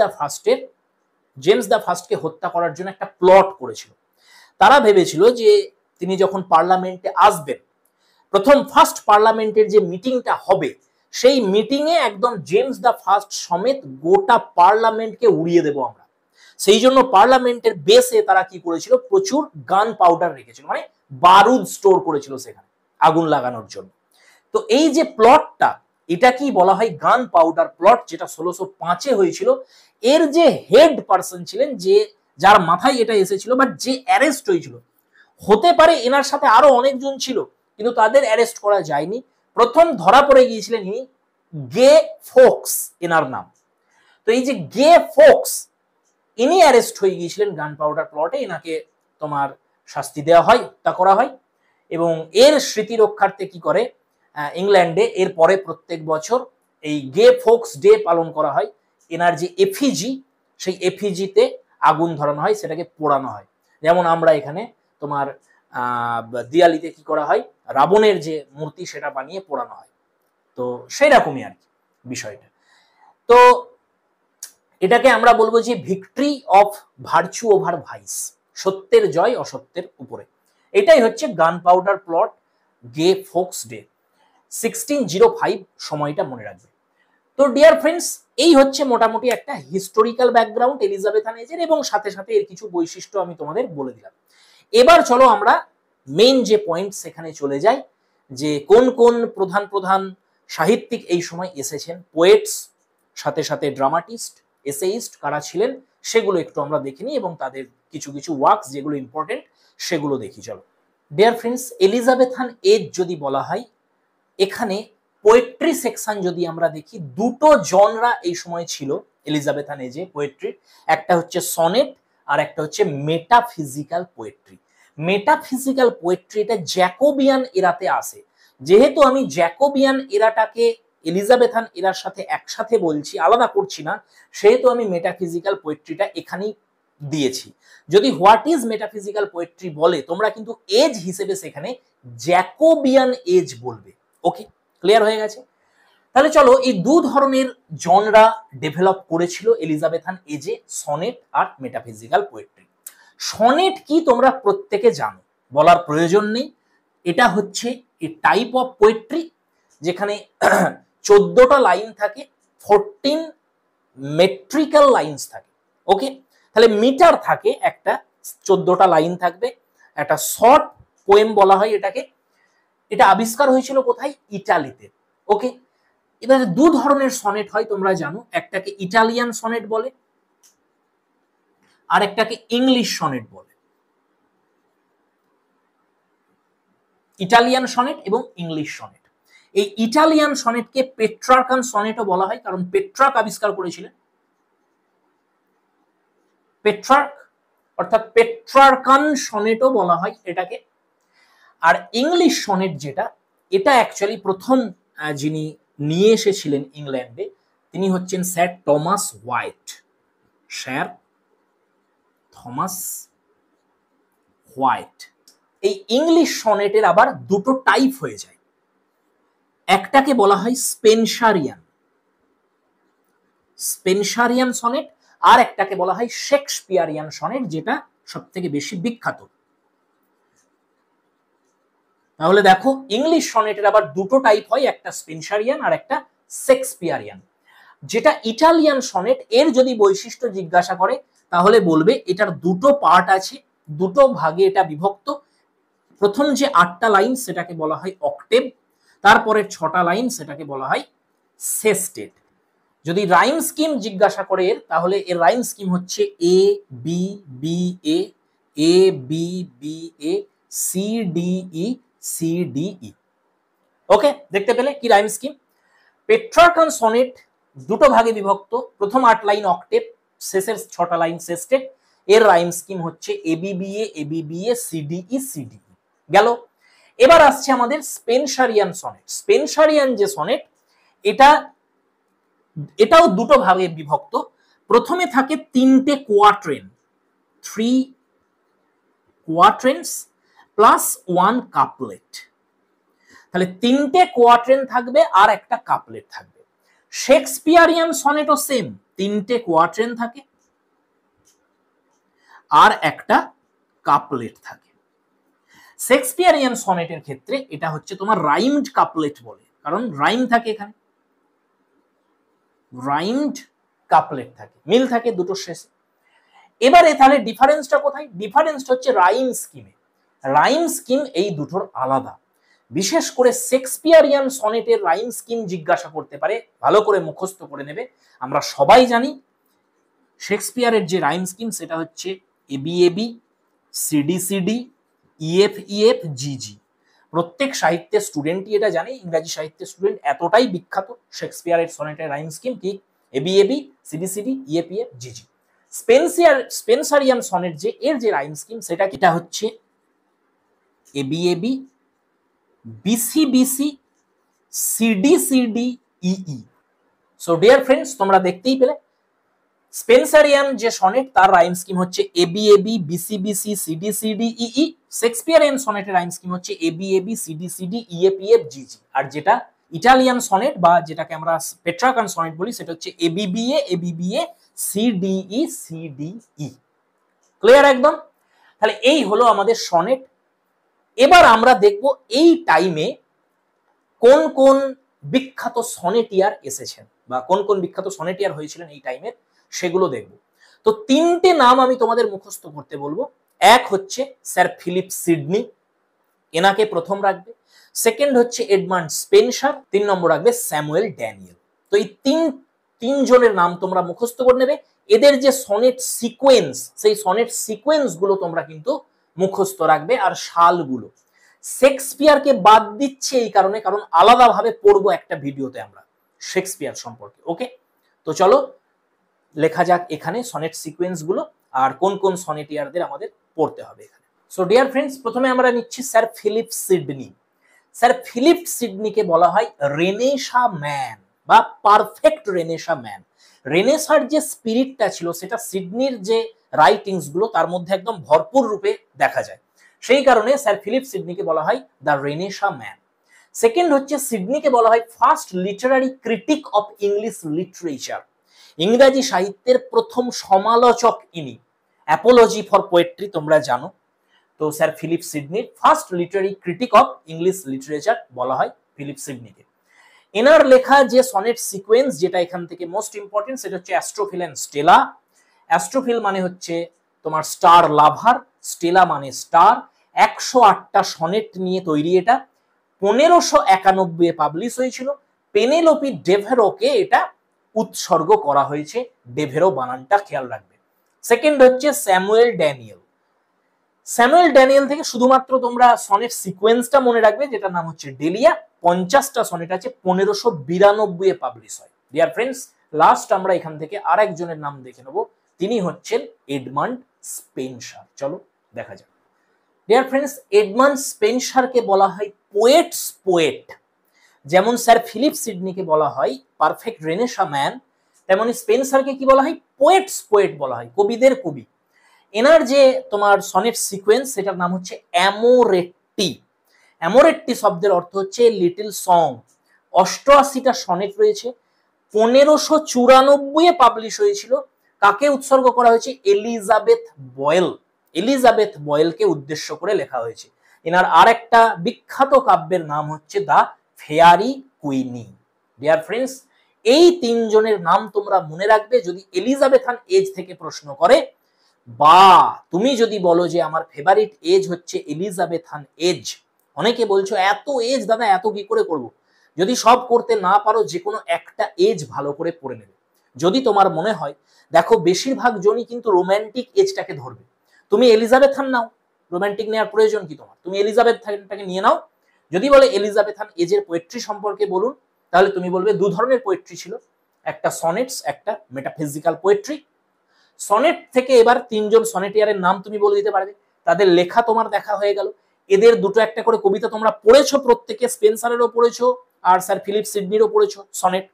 দ্য ফার্স্টকে হত্যা করার জন্য একটা প্লট করেছিল। তারা ভেবেছিল যে তিনি যখন পার্লামেন্টে আসবেন, ফার্স্ট পার্লামেন্টের যে মিটিংটা হবে, সেই মিটিংয়ে একদম জেমস দ্য ফার্স্ট সমেত গোটা পার্লামেন্টকে উড়িয়ে দেব আমরা। সেই জন্য পার্লামেন্টের বেসে তারা কি করেছিল, প্রচুর গান পাউডার রেখেছিল, মানে বারুদ স্টোর করেছিল সেখানে আগুন লাগানোর জন্য। তো এই যে প্লটটা, এটা কি বলা হয় গান পাউডার প্লট, যেটা 1605-এ হয়েছিল। এর যে হেড পার্সন ছিলেন, যে যার মাথায় এটা এসেছিল, বাট যে অ্যারেস্ট হয়েছিল, হতে পারে এনার সাথে আরো অনেকজন ছিল, কিন্তু তাদের অ্যারেস্ট করা যায়নি। প্রথম ধরা পড়ে গিয়েছিলেন ইনি, গে ফোক্স এনার নাম। তো এই যে গে ফোক্স, ইনি অ্যারেস্ট হয়ে গিয়েছিলেন গান পাউডার প্লটে। এনাকে তোমার শাস্তি দেওয়া হয়, হত্যা করা হয়। এবং এর স্মৃতি রক্ষার্থে কি করে, ইংল্যান্ডে এর পরে প্রত্যেক বছর এই গে ফোক্স ডে পালন করা হয়। এনার যে এফিজি, সেই এফিজিতে আগুন ধরানো হয়, সেটাকে পোড়ানো হয়। যেমন আমরা এখানে তোমার দিওয়ালিতে কি করা হয়, রাবণের যে মূর্তি সেটা বানিয়ে পোড়ানো হয়। তো সেই রকমই আর কি বিষয়টা। তো এটাকে আমরা বলবো যে victory of virtue over vice, সত্যের জয় অসত্যের উপরে। এটাই হচ্ছে গান পাউডার প্লট গে ফোক্স ডে, 1605 সময়টা মনে রাখবে। তো ডিয়ার ফ্রেন্ডস, এই হচ্ছে মোটামুটি একটা হিস্টোরিক্যাল ব্যাকগ্রাউন্ড এলিজাবেথান এজের, এবং সাথে সাথে এর কিছু বৈশিষ্ট্য আমি তোমাদের বলে দিলাম। এবার চলো আমরা মেইন যে পয়েন্ট সেখানে চলে যাই, যে কোন কোন প্রধান প্রধান সাহিত্যিক এই সময় এসেছেন, পোয়েটস, সাথে সাথে ড্রামাটিস্ট, এসেইস্ট কারা ছিলেন, সেগুলো একটু আমরা দেখে নিই, এবং তাদের কিছু কিছু ওয়ার্কস যেগুলো ইম্পর্টেন্ট সেগুলো দেখি। চলো ডিয়ার ফ্রেন্ডস, এলিজাবেথান এজ যদি বলা হয়, এখানে পোয়েট্রি সেকশন যদি আমরা দেখি, দুটো জনরা এই সময় ছিল এলিজাবেথান এজে পোয়েট্রির। একটা হচ্ছে সনেট, আর একটা হচ্ছে মেটাফিজিক্যাল পোয়েট্রি। মেটাফিজিক্যাল পোয়েট্রি এটা জ্যাকোবিয়ান এরাতে আসে। যেহেতু আমি জ্যাকোবিয়ান এরাটাকে এলিজাবেথান এরার সাথে একসাথে বলছি, আলাদা করছি না, সেহেতু আমি মেটাফিজিক্যাল পোয়েট্রিটা এখানেই দিয়েছি। যদি হোয়াট ইজ মেটাফিজিক্যাল পোয়েট্রি বলে, তোমরা কিন্তু এজ হিসেবে সেখানে জ্যাকোবিয়ান এজ বলবে। ওকে, ক্লিয়ার হয়ে গেছে? তাহলে চলো, এই দু ধরনের জনরা ডেভেলপ করেছিল এলিজাবেথান এজে, সনেট আর মেটাফিজিক্যাল পোয়েট্রি। সনেট কি তোমরা প্রত্যেকে জানো, বলার প্রয়োজন নেই। এটা হচ্ছে এ টাইপ অফ পোয়েট্রি যেখানে 14টা লাইন থাকে, 14 মেট্রিক্যাল লাইনস থাকে। ওকে, তাহলে মিটার থাকে একটা, 14টা লাইন থাকবে, একটা শর্ট পোয়েম বলা হয় এটাকে। এটা আবিষ্কার হয়েছিল কোথায়, ইটালিতে। ওকে, এবারে দু ধরনের সনেট হয় তোমরা জানো, একটাকে ইটালিয়ান সনেট বলে, আর একটাকে ইংলিশ সনেট বলে। ইটালিয়ান সনেট এবং ইংলিশ সনেট। এই ইটালিয়ান সনেটকে পেট্রার্কান সনেটও বলা হয়, কারণ পেট্রার্ক আবিষ্কার করেছিলেন। পেট্রার্ক অর্থাৎ পেট্রার্কান সনেটও বলা হয় এটাকে। আর ইংলিশ সনেট যেটা, এটা অ্যাকচুয়ালি প্রথম যিনি নিয়ে এসেছিলেন ইংল্যান্ডে, তিনি হচ্ছেন sir Thomas white. Sir Thomas white. এই ইংলিশ সনেটের আবার দুটো টাইপ হয়ে যায়, একটাকে বলা হয় স্পেনসারিয়ান সনেট, আর একটাকে বলা হয় শেক্সপিয়ারিয়ান সনেট, যেটা সব থেকে বেশি বিখ্যাত। তাহলে দেখো, ইংলিশ সনেটের আবার দুটো টাইপ হয়, একটা স্পেনসারিয়ান আর একটা শেক্সপিয়ারিয়ান। যেটা ইটালিয়ান সনেট, এর যদি বৈশিষ্ট্য জিজ্ঞাসা করে তাহলে বলবে এটার দুটো পার্ট আছে, দুটো ভাগে এটা বিভক্ত। প্রথম যে 8টা লাইন সেটাকে বলা হয় অক্টেভ, তারপরে 6টা লাইন সেটাকে বলা হয় সেস্টেট। যদি রাইম স্কিম জিজ্ঞাসা করে তাহলে এর রাইম স্কিম হচ্ছে A B B A, A B B A, C D E, C D E. Okay, দেখতে পেলে কি রাইম স্কিম। পেট্রার্কান সনেট দুটো ভাগে বিভক্ত, প্রথম 8 লাইন অক্টেভ, শেষের 6টা লাইন সেস্টেট। এর রাইম স্কিম হচ্ছে A B B A, A B B A, C D E, C D E. গেল। এবার আসছে আমাদের স্পেনসারিয়ান সনেট। স্পেনসারিয়ান যে সনেট, এটাও দুটো ভাগে বিভক্ত। প্রথমে থাকে 3টে কোয়াট্রেন, 3 কোয়াট্রেন্স প্লাস 1 কাপলেট। তাহলে 3টে কোয়াট্রেন থাকবে আর একটা কাপলেট থাকবে। শেক্সপিয়ারিয়ান সনেটও সেম, 3টে কোয়াট্রেন থাকে আর একটা কাপলেট থাকে। শেক্সপিয়ারিয়ান সনেটের ক্ষেত্রে এটা হচ্ছে তোমার রাইমড কাপলেট বলে, কারণ রাইম থাকে এখানে, রাইমড কাপলেট থাকে, মিল থাকে দুটো শেষে। এবারে তাহলে ডিফারেন্সটা কোথায়? ডিফারেন্সটা হচ্ছে রাইম স্কিমে। রাইম স্কিম এই দুটোর আলাদা। বিশেষ করে শেক্সপিয়ারিয়ান সনেটের রাইম স্কিম জিজ্ঞাসা করতে পারে, ভালো করে মুখস্থ করে নেবে। আমরা সবাই জানি শেক্সপিয়ারের যে রাইম স্কিম সেটা হচ্ছে AB AB, CD CD, EF EF, GG. প্রত্যেক সাহিত্যের স্টুডেন্টই এটা জানে, ইংরাজি সাহিত্যের স্টুডেন্ট এতটাই বিখ্যাত শেক্সপিয়ারের সনেটের রাইম স্কিম কি AB AB, CD CD, EF EF, GG. Spenserian sonnet যে এর যে রাইম স্কিম সেটা কিটা হচ্ছে AB AB, BC BC, CD CD, EE. So dear friends, তোমরা দেখতেই পেলে স্পেনসারিয়ান যে সনেট তার রাইম স্কিম হচ্ছে AB AB, BC BC, CD CD, EE. Shakespearean সনেটের রাইম স্কিম হচ্ছে AB AB, CD CD, EF EF, GG. আর যেটা ইটালিয়ান সনেট বা যেটাকে আমরা পেট্রাকান সনেট বলি সেটা হচ্ছে এবিবিএ, এবিবিএ, সিডিই, সিডিই। ক্লিয়ার একদম? তাহলে এই হলো আমাদের সনেট। এবার আমরা দেখব এই টাইমে কোন কোন বিখ্যাত সনেটিয়ার এসেছেন বা কোন কোন বিখ্যাত সনেটিয়ার হয়েছিলেন এই টাইমের, সেগুলো দেখব। তো 3টে নাম আমি তোমাদের মুখস্থ করতে বলবো। এক হচ্ছে স্যার ফিলিপ সিডনি, এনাকে প্রথম রাখবে। সেকেন্ড হচ্ছে এডমান্ড স্পেনসার, 3 নম্বর রাখবে স্যামুয়েল ড্যানিয়েল। তো এই তিনজনের নাম তোমরা মুখস্থ করে নেবে। এদের যে সনেট সিকোয়েন্স, সেই সনেট সিকোয়েন্স গুলো তোমরা কিন্তু মুখস্থ রাখবে, আর সালগুলো। শেক্সপিয়ারকে বাদ দিচ্ছে এই কারণে, কারণ আলাদাভাবে পড়বো একটা ভিডিওতে আমরা শেক্সপিয়ার সম্পর্কে। ওকে, তো চলো লেখা যাক এখানে সনেট সিকোয়েন্স গুলো আর কোন কোন সনেটিয়ারদের আমাদের পড়তে হবে এখানে। সো ডিয়ার ফ্রেন্ডস, প্রথমে আমরা নিচ্ছি sir Philip Sidney. Sir Philip সিডনিকে বলা হয় রেনেসা ম্যান বা পারফেক্ট রেনেসা ম্যান। রেনেসার যে স্পিরিটটা ছিল সেটা সিডনির যে রাইটিংস গুলো তার মধ্যে একদম ভরপুর রূপে দেখা যায়। সেই কারণে স্যার ফিলিপ সিডনিকে বলা হয় দ্য রেনেসা ম্যান। সেকেন্ড হচ্ছে সিডনিকে বলা হয় first literary critic of English literature. ইংরাজি সাহিত্যের প্রথম সমালোচক ইনি। অ্যাপোলজি ফর পোয়েট্রি তোমরা জানো, তো স্যার ফিলিপ সিডনির first literary critic of English literature বলা হয় ফিলিপ সিডনিকে। এনার লেখা যে সনেট সিকোয়েন্স, যেটা এখান থেকে মোস্ট ইম্পর্টেন্ট, সেটা হচ্ছে অ্যাস্ট্রোফিল এন্ড স্টেলা। অ্যাস্ট্রোফিল মানে হচ্ছে তোমার স্টার লাভার, স্টেলা মানে স্টার। 108টা সনেট নিয়ে তৈরি এটা। 1591 পাবলিশ হয়েছিল। পেনেলোপি ডেভেরোকে এটা উৎসর্গ করা হয়েছে। ডেভেরো বানানটা খেয়াল রাখবে। সেকেন্ড হচ্ছে স্যামুয়েল ড্যানিয়েল। স্যামুয়েল ড্যানিয়েল থেকে শুধুমাত্র তোমরা সনেট সিকোয়েন্সটা মনে রাখবে, যেটার নাম হচ্ছে ডেলিয়া। 50টা সনেট আছে, 1592 পাবলিশ হয়। ডিয়ার ফ্রেন্ডস, লাস্ট আমরা এখান থেকে আরেকজনের নাম দেখে নেব, তিনি হচ্ছেন এডমান্ড স্পেনসার। চলো দেখা যাক। ডিয়ার ফ্রেন্ডস, এডমান্ড স্পেনসারকে বলা হয় পোয়েটস পোয়েট। যেমন স্যার ফিলিপ সিডনিকে বলা হয় পারফেক্ট রেনেসা ম্যান, তেমনি স্পেনসারকে কি বলা হয়? পোয়েটস পোয়েট বলা হয়, কবিদের কবি। এনার যে তোমার সনেট সিকোয়েন্স সেটার নাম হচ্ছে অ্যামোরেট্টি। অ্যামোরেট্টি শব্দের অর্থ হচ্ছে লিটল সং। 88টা সনেট রয়েছে। 1594 পাবলিশ হয়েছিল। কাকে উৎসর্গ করা হয়েছে? Elizabeth boil. এলিজাবেথ বয়েলকে উদ্দেশ্য করে লেখা হয়েছে। এনার আরেকটা বিখ্যাত কাব্যের নাম হচ্ছে the fairy Queenie. Dear friends, এই তিনজনের নাম তোমরা মনে রাখবে যদি এলিজাবেথান এজ থেকে প্রশ্ন করে, বা তুমি যদি বলো যে আমার ফেভারিট এজ হচ্ছে এলিজাবেথান এজ। অনেকে বলছো এত এজ দাদা এত কি করে করব? যদি সব করতে না পারো, যে কোনো একটা এজ ভালো করে পড়ে নেবে। যদি তোমার মনে হয়, দেখো বেশিরভাগ জনই কিন্তু রোম্যান্টিক এজটাকে ধরবে। তুমি এলিজাবেথান নাও, রোম্যান্টিক নেওয়ার প্রয়োজন কি তোমার? তুমি এলিজাবেথানটাকে নিয়ে নাও। যদি বলে এলিজাবেথান এজের পোয়েট্রি সম্পর্কে বলুন, তাহলে তুমি বলবে দু ধরনের পোয়েট্রি ছিল, একটা সনেটস, একটা মেটাফিজিক্যাল পোয়েট্রি। সনেট থেকে এবার তিনজন সনেটিয়ারের নাম তুমি বলে দিতে পারবে, তাদের লেখা তোমার দেখা হয়ে গেল। এদের দুটো একটা করে কবিতা তোমরা পড়েছো প্রত্যেকে, স্পেন্সারেরও পড়েছো আর স্যার ফিলিপ সিডনিরও পড়েছো সনেট,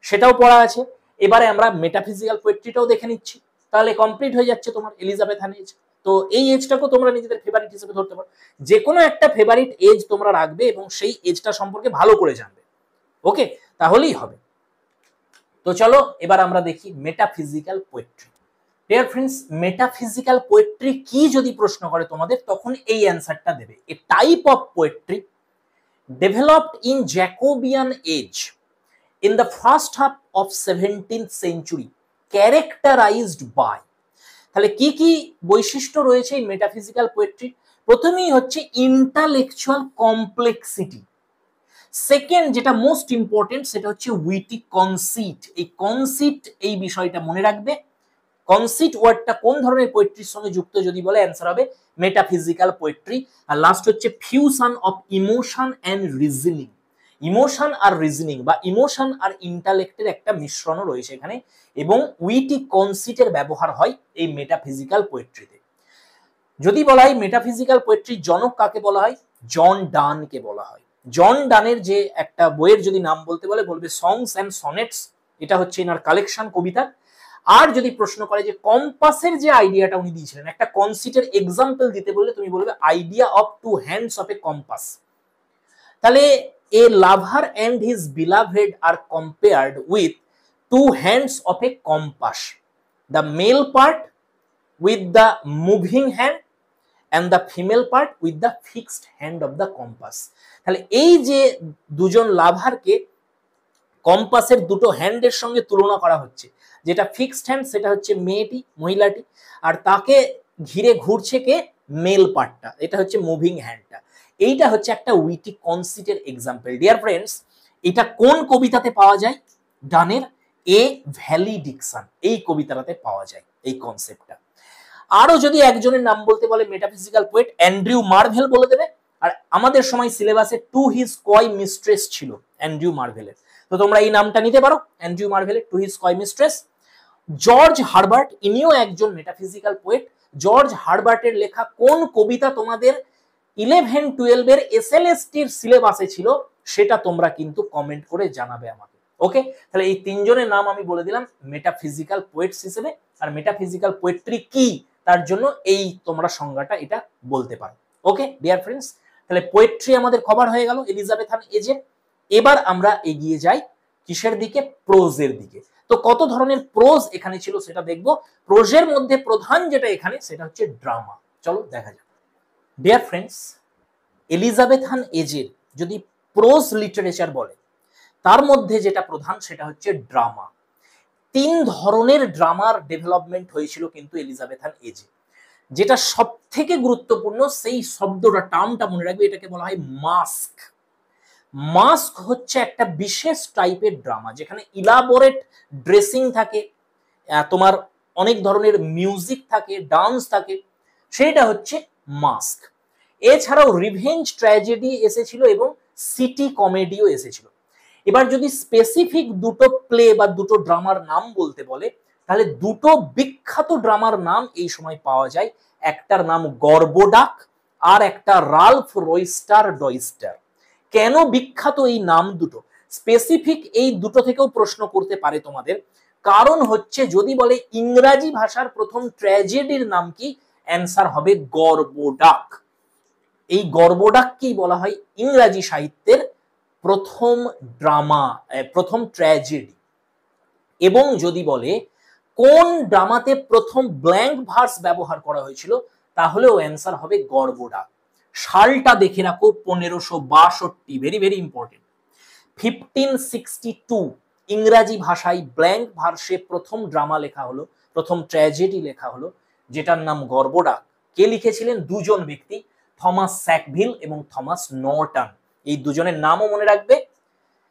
সেটাও পড়া আছে। এবারে আমরা মেটাফিজিক্যাল পোয়েট্রিটাও দেখে নিচ্ছি, তাহলে কমপ্লিট হয়ে যাচ্ছে তোমার এলিজাবেথান এজ। তো এই এজটাকেও তোমরা নিজেদের ফেভারিট হিসেবে ধরতে পারো, যে কোনো একটা ফেভারিট এজ তোমরা রাখবে এবং সেই এজটা সম্পর্কে ভালো করে জানবে, ওকে, তাহলেই হবে। তো চলো এবার আমরা দেখি metaphysical poetry. Dear friends, metaphysical poetry কি যদি প্রশ্ন করে তোমাদের, তখন এই অ্যান্সারটা দেবে, a type of poetry developed in Jacobean age in the first half of 17th century characterized by, তাহলে কি কি বৈশিষ্ট্য রয়েছে এই মেটাফিজিক্যাল পোয়েট্রি? প্রথমেই হচ্ছে ইন্টালেকচুয়াল কমপ্লেক্সিটি, সেকেন্ড যেটা মোস্ট ইম্পর্টেন্ট সেটা হচ্ছে উইটি কনসিট। এই কনসিট এই বিষয়টা মনে রাখবে, কনসিট ওয়ার্ডটা কোন ধরনের পোয়েট্রির সঙ্গে যুক্ত যদি বলে অ্যান্সার হবে মেটাফিজিক্যাল পোয়েট্রি। আর লাস্ট হচ্ছে fusion of emotion and reasoning, emotion আর রিজনিং বা ইমোশন আর ইন্টালেক্টের একটা মিশ্রণও রয়েছে এখানে, এবং উইটি কনসিটের ব্যবহার হয় এই মেটাফিজিক্যাল পোয়েট্রিতে। যদি বলা হয় মেটাফিজিক্যাল পোয়েট্রির জনক কাকে বলা হয়, জন ডানকে বলা হয়। জন ডানের যে একটা বইয়ের যদি নাম বলতে বলে বলবে সংস অ্যান্ড সনেটস, এটা হচ্ছে এনার কালেকশন কবিতা। আর যদি প্রশ্ন করে যে কম্পাসের যে আইডিয়াটা উনি দিয়েছিলেন, একটা কনসিটের এক্সাম্পল দিতে বললে তুমি বলবে idea of two hands of a compass. তাহলে a lover and his beloved are compared with two hands of a compass, the male part with the moving hand and the female part with the fixed hand of the compass। তাহলে এই যে দুজন লাভারকে কম্পাসের দুটো হ্যান্ডের সঙ্গে তুলনা করা হচ্ছে, যেটা ফিক্সড হ্যান্ড সেটা হচ্ছে মেয়েটি, মহিলাটি, আর তাকে ঘিরে ঘুরছে কে, মেল পার্টটা, এটা হচ্ছে মুভিং হ্যান্ডটা। এইটা হচ্ছে একটা উইটি কনসিটের এক্সাম্পল। ডিয়ার ফ্রেন্ডস, এটা কোন কবিতাতে পাওয়া যায়, ডানের এ ভ্যালিডিকশন এই কবিতাটাতে পাওয়া যায় এই কনসেপ্টটা। আরো যদি একজনের নাম বলতে বলে মেটাফিজিক্যাল পোয়েট, অ্যান্ড্রিউ মার্ভেল বলে দেবে। আর আমাদের সময় সিলেবাসে টু হিজ কয় মিস্ট্রেস ছিল অ্যান্ড্রিউ মার্ভেলের, তো তোমরা এই নামটা নিতে পারো অ্যান্ড্রিউ মার্ভেলের to his coy mistress. George Herbert, ইনিও একজন মেটাফিজিক্যাল পোয়েট। জর্জ হারবার্টের লেখা কোন কবিতা তোমাদের 11-12 এর এসএলএসটির সিলেবাসে ছিল সেটা তোমরা কিন্তু কমেন্ট করে জানাবে আমাকে, ওকে। তাহলে এই তিনজনের নাম আমি বলে দিলাম মেটাফিজিক্যাল পোয়েটস হিসেবে। আর মেটাফিজিক্যাল পোয়েট্রি কি তার জন্য এই তোমরা সংজ্ঞাটা এটা বলতে পারো, ওকে ডিয়ার ফ্রেন্ডস। তাহলে পোয়েট্রি আমাদের কভার হয়ে গেল এলিজাবেথান এজে। এবার আমরা এগিয়ে যাই কিসের দিকে, প্রোজের দিকে। তো কত ধরনের প্রোজ এখানে ছিল সেটা দেখবো। প্রোজের মধ্যে প্রধান যেটা এখানে সেটা হচ্ছে ড্রামা। চলো দেখা যাক। ডিয়ার ফ্রেন্ডস, এলিজাবেথান এজের যদি প্রোজ লিটারেচার বলে তার মধ্যে যেটা প্রধান সেটা হচ্ছে ড্রামা। তিন ধরনের ড্রামার ডেভেলপমেন্ট হয়েছিল কিন্তু এলিজাবেথান এজে। যেটা সব থেকে গুরুত্বপূর্ণ সেই শব্দটা, টার্মটা মনে রাখবে, এটাকে বলা হয় মাস্ক। মাস্ক হচ্ছে একটা বিশেষ টাইপের ড্রামা যেখানে ইলাবোরেট ড্রেসিং থাকে, তোমার অনেক ধরনের মিউজিক থাকে, ডান্স থাকে, সেটা হচ্ছে মাস্ক। এছাড়াও রিভেঞ্জ ট্র্যাজেডি এসেছিল এবং সিটি কমেডিও এসেছিল। এবার যদি স্পেসিফিক দুটো প্লে বা দুটো ড্রামার নাম বলতে বলে তাহলে দুটো বিখ্যাত ড্রামার নাম এই সময় পাওয়া যায়, একটার নাম গর্বোডাক আর একটা রালফ রয়স্টার ডয়স্টার। কেন বিখ্যাত এই নাম দুটো, স্পেসিফিক এই দুটো থেকেও প্রশ্ন করতে পারে তোমাদের। কারণ হচ্ছে যদি বলে ইংরাজি ভাষার প্রথম ট্র্যাজেডির নাম কি, অ্যান্সার হবে গর্বোডাক। এই গর্বোডাককেই বলা হয় ইংরাজি সাহিত্যের প্রথম ড্রামা, প্রথম ট্র্যাজেডি। এবং যদি বলে কোন ড্রামাতে প্রথম ব্ল্যাঙ্ক ভার্স ব্যবহার করা হয়েছিল তাহলেও অ্যান্সার হবে গর্বোডাক। সালটা দেখে রাখো 1562, ভেরি ভেরি ইম্পর্টেন্ট। 1562 ইংরাজি ভাষায় ব্ল্যাঙ্ক ভার্সে প্রথম ড্রামা লেখা হলো, প্রথম ট্র্যাজেডি লেখা হলো, যেটার নাম গর্বোডাক। কে লিখেছিলেন, দুজন ব্যক্তি, থমাস স্যাকভিল এবং থমাস নর্টন। এই দুজনের নামও মনে রাখবে।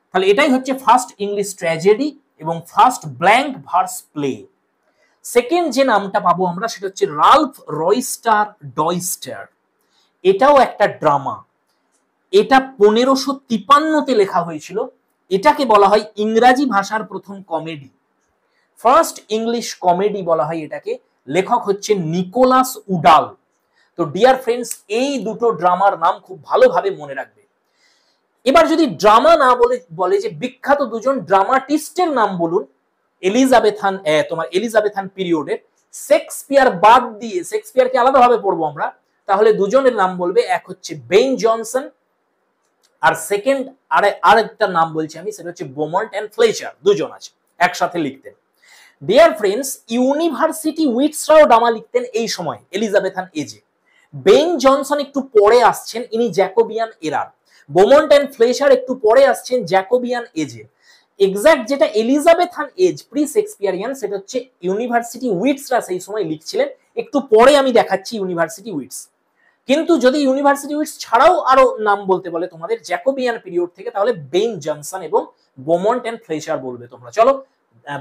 তাহলে এটাই হচ্ছে ফার্স্ট ইংলিশ ট্র্যাজেডি এবং first blank verse play. Second যে নামটা পাবো আমরা সেটা হচ্ছে রালফ রয়স্টার ডয়স্টার। এটাও একটা ড্রামা, এটা 1553-তে লেখা হয়েছিল। এটাকে বলা হয় ইংরাজি ভাষার প্রথম কমেডি, ফার্স্ট ইংলিশ কমেডি বলা হয় এটাকে। লেখক হচ্ছে নিকোলাস উডাল। তো ডিয়ার ফ্রেন্ডস, এই দুটো ড্রামার নাম খুব ভালোভাবে মনে রাখবে। এবার যদি ড্রামা না বলে যে বিখ্যাত দুজন ড্রামাটিস্টের নাম বলুন এলিজাবেথান পিরিয়ডের, শেক্সপিয়ার বাদ দিয়ে, শেক্সপিয়ারকে আলাদাভাবে পড়বো আমরা, তাহলে দুজনের নাম বলবে, এক হচ্ছে বেন জনসন, আর সেকেন্ড আরেকটা নাম বলছি আমি, সেটা হচ্ছে বোমন্ট অ্যান্ড ফ্লেচার, দুজন আছে একসাথে লিখতেন। ডিয়ার ফ্রেন্ডস, ইউনিভার্সিটি উইটসরাও ড্রামা লিখতেন এই সময় এলিজাবেথান এজে। বেন জনসন একটু পরে আসছেন, ইনি জ্যাকোবিয়ান এরার। বোমন্ট অ্যান্ড ফ্লেচার একটু পরে আসছেন জ্যাকোবিয়ান এজে। এক্সাক্ট যেটা এলিজাবেথান এজ প্রি শেক্সপিয়ারিয়ান, সেটা হচ্ছে ইউনিভার্সিটি উইটসরা সেই সময় লিখছিলেন। একটু পরে আমি দেখাচ্ছি ইউনিভার্সিটি উইটস। কিন্তু যদি ইউনিভার্সিটি উইটস ছাড়াও আরো নাম বলতে বলে তোমাদের জ্যাকোবিয়ান পিরিয়ড থেকে, তাহলে বেন জনসন এবং বোমন্ট অ্যান্ড ফ্লেচার বলবে তোমরা। চলো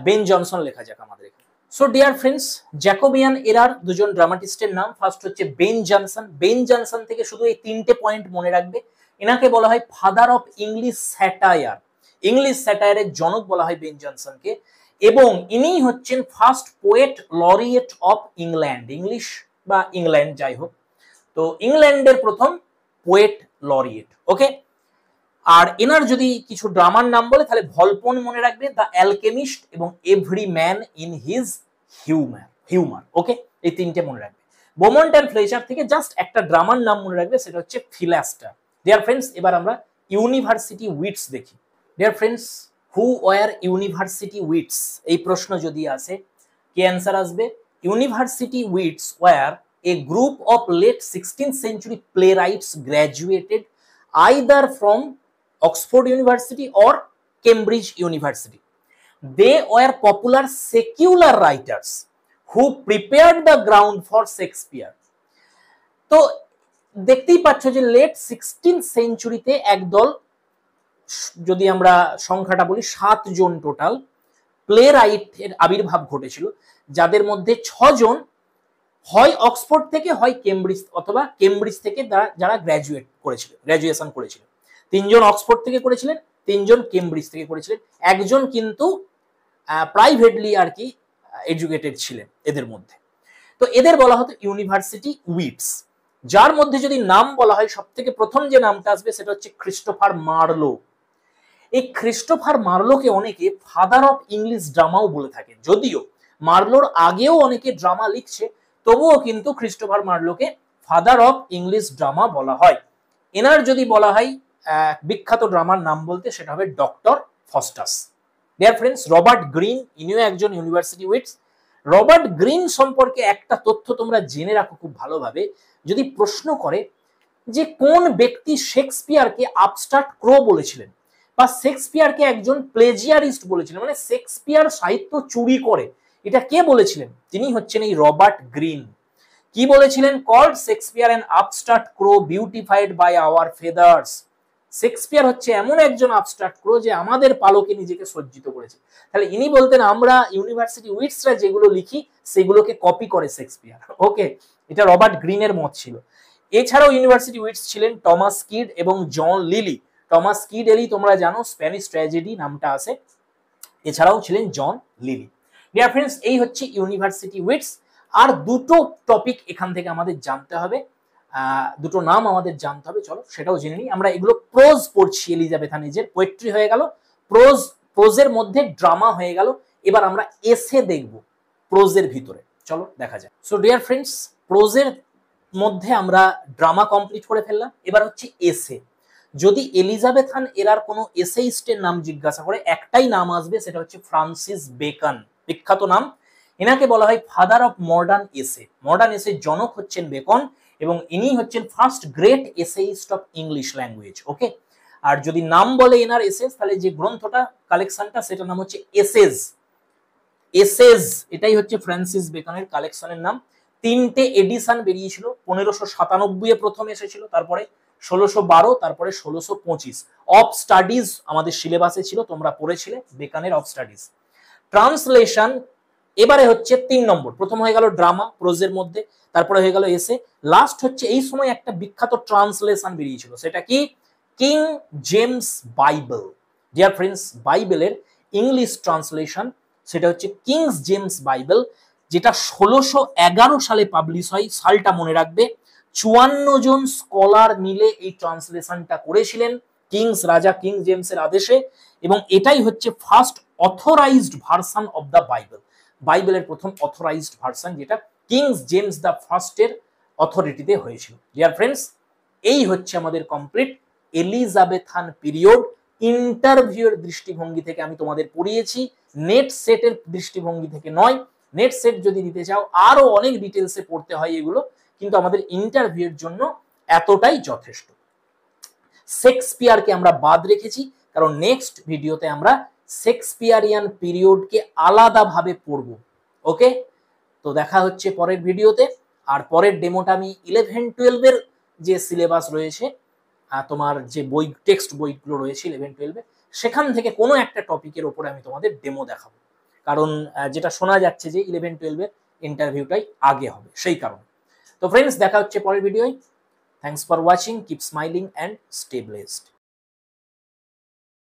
বেন জনসন লেখা যাক আমাদের। So dear friends, Jacobian error দুজন ড্রামাটিস্টের নাম, ফার্স্ট হচ্ছে বেন জনসন। বেন জনসন থেকে শুধু এই তিনটে পয়েন্ট মনে রাখবে। এনাকে বলা হয় father of English satire, English স্যাটায়ারের জনক বলা হয় বেন জনসনকে। এবং ইনি হচ্ছেন first poet laureate of England, English বা ইংল্যান্ড যাই হোক, তো ইংল্যান্ডের প্রথম পোয়েট লরিয়েট। ওকে, আর এনার যদি কিছু ড্রামার নাম বলে তাহলে ভলপন মনে রাখবে, দ্য অ্যালকেমিস্ট এবং every man in his humour. Okay, এই তিনটে মনে রাখবে। বোমন্ট অ্যান্ড ফ্লেচার থেকে জাস্ট একটা ড্রামার নাম মনে রাখবে, সেটা হচ্ছে ফিলাস্টার। ডিয়ার ফ্রেন্ডস, এবার আমরা ইউনিভার্সিটি উইটস দেখি। Dear friends, who were university wits, এই প্রশ্ন যদি আসে, কি অ্যান্সার আসবে? University wits were a group of late 16th century playwrights graduated either from Oxford University or Cambridge University. They were popular secular writers who prepared the ground for Shakespeare. তো দেখতেই পাচ্ছ যে লেট 16th সেঞ্চুরিতে একদল, যদি আমরা সংখ্যাটা বলি 7 জন total play রাইটের আবির্ভাব ঘটেছিল, যাদের মধ্যে 6 জন হয় অক্সফোর্ড থেকে, হয় কেমব্রিজ অথবা কেমব্রিজ থেকে যারা গ্র্যাজুয়েশন করেছিল। 3 জন অক্সফোর্ড থেকে করেছিলেন, 3 জন কেমব্রিজ থেকে করেছিলেন, একজন কিন্তু প্রাইভেটলি আর কি এডুকেটেড ছিলেন এদের মধ্যে। তো এদের বলা হতো ইউনিভার্সিটি উইটস। যার মধ্যে যদি নাম বলা হয়, সব থেকে প্রথম যে নামটা আসবে সেটা হচ্ছে ক্রিস্টোফার মার্লো। এই ক্রিস্টোফার মার্লোকে অনেকে ফাদার অফ ইংলিশ ড্রামাও বলে থাকে। যদিও মার্লোর আগেও অনেকে ড্রামা লিখছে, তবুও কিন্তু ক্রিস্টোফার মার্লোকে ফাদার অফ ইংলিশ ড্রামা বলা হয়। এনার যদি বলা হয় বিখ্যাত ড্রামার নাম বলতে, সেটা হবে doctor Faustus. Dear friends, Robert Greene, ইনিও একজন ইউনিভার্সিটি উইটস। রবার্ট গ্রিন সম্পর্কে একটা তথ্য তোমরা জেনে রাখো খুব ভালোভাবে। যদি প্রশ্ন করে যে কোন ব্যক্তি শেক্সপিয়ারকে আপস্টার্ট ক্রো বলেছিলেন, বা শেক্সপিয়ারকে একজন প্লেজিয়ারিস্ট বলেছিলেন, মানে শেক্সপিয়ার সাহিত্য চুরি করে, এটা কে বলেছিলেন? তিনি হচ্ছেন এই রবার্ট গ্রিন। কি বলেছিলেন? Called Shakespeare an upstart crow beautified by our feathers. Shakespeare হচ্ছে এমন একজন আপস্টার্ট ক্রো যে আমাদের পালকে নিজেকে সজ্জিত করেছে। তাহলে ইনি বলতেন আমরা ইউনিভার্সিটি উইটসরা যেগুলো লিখি সেগুলোকে কপি করে শেক্সপিয়ার। ওকে, এটা রবার্ট গ্রিনের মত ছিল। এছাড়াও ইউনিভার্সিটি উইটস ছিলেন টমাস কিড এবং জন লিলি। টমাস কিড এলি তোমরা জানো, স্প্যানিশ ট্র্যাজেডি নামটা আছে। এছাড়াও ছিলেন জন লিলি। ডিয়ার ফ্রেন্ডস, এই হচ্ছে ইউনিভার্সিটি উইটস। আর দুটো টপিক এখান থেকে আমাদের জানতে হবে, দুটো নাম আমাদের জানতে হবে। চলো সেটাও জেনে নিই। আমরা এগুলো প্রোজ পড়ছি, এলিজাবেথান এজের পোয়েট্রি হয়ে গেল, প্রোজের মধ্যে ড্রামা হয়ে গেল। এবার আমরা এসে দেখব প্রোজের ভিতরে। চলো দেখা যায়। সো ডিয়ার ফ্রেন্ডস, প্রোজের মধ্যে আমরা ড্রামা কমপ্লিট করে ফেললাম। এবার হচ্ছে এসে। যদি এলিজাবেথান এরার কোনো এসেইস্টের নাম জিজ্ঞাসা করে, একটাই নাম আসবে, সেটা হচ্ছে ফ্রান্সিস বেকন, বিখ্যাত নাম। এনাকে বলা হয় father of modern essay. Modern essay জনক হচ্ছেন বেকন, এবং ইনি হচ্ছেন first great essayist of English language. Okay, আর যদি নাম বলে এনার এসেস, তাহলে যে গ্রন্থটা কালেকশনটা সেটার নাম হচ্ছে এসেজ। এটাই হচ্ছে ফ্রান্সিস বেকনের কালেকশনের নাম। 3টে এডিশন বেরিয়েছিল। 1597 প্রথম এসেছিল, তারপরে 1612, তারপরে 1625। অফ স্টাডিজ আমাদের সিলেবাসে ছিল, তোমরা পড়েছিলে বেকনের অফ স্টাডিজ। ট্রান্সলেশন এবারে হচ্ছে 3 নম্বর। প্রথম হয়ে গেল ড্রামা প্রোজের মধ্যে, তারপরে হয়ে গেল এসে, লাস্ট হচ্ছে এই সময় একটা বিখ্যাত ট্রান্সলেশন বেরিয়েছিল, সেটা কি? King James Bible. Dear friends, বাইবেলের ইংলিশ ট্রান্সলেশন সেটা হচ্ছে কিংস জেমস বাইবেল, যেটা 1611 সালে পাবলিশ হয়। সালটা মনে রাখবে, 54 জন স্কলার মিলে এই ট্রান্সলেশনটা করেছিলেন রাজা কিং জেমসের আদেশে, এবং এটাই হচ্ছে first authorised version of the বাইবেলের প্রথম অথরাইজড ভার্সন, যেটা জেমস দ্য ফার্স্টের অথরিটিতে হয়েছিল। ডিয়ার ফ্রেন্ডস, এই হচ্ছে আমাদের কমপ্লিট এলিজাবেথান পিরিয়ড। ইন্টারভিউয়ের দৃষ্টিভঙ্গি থেকে আমি তোমাদের পড়িয়েছি, নেট সেটের দৃষ্টিভঙ্গি থেকে নয়। নেট সেট যদি দিতে চাও আরো অনেক ডিটেলসে পড়তে হয় এগুলো, কিন্তু আমাদের ইন্টারভিউয়ের জন্য এতটাই যথেষ্ট। শেক্সপিয়ারকে আমরা বাদ রেখেছি, কারণ নেক্সট ভিডিওতে আমরা শেক্সপিয়ারিয়ান পিরিয়ডকে আলাদাভাবে পড়ব। ওকে, তো দেখা হচ্ছে পরের ভিডিওতে। আর পরের ডেমোটা আমি 11-12 যে সিলেবাস রয়েছে, তোমার যে বই টেক্সট বইগুলো রয়েছে 11-12 সেখান থেকে কোনো একটা টপিকের ওপরে আমি তোমাদের ডেমো দেখাবো, কারণ যেটা শোনা যাচ্ছে যে 11-12 ইন্টারভিউটাই আগে হবে সেই কারণে। তো ফ্রেন্ডস, দেখা হচ্ছে পরের ভিডিওয়। Thanks for watching, keep smiling and stay blessed.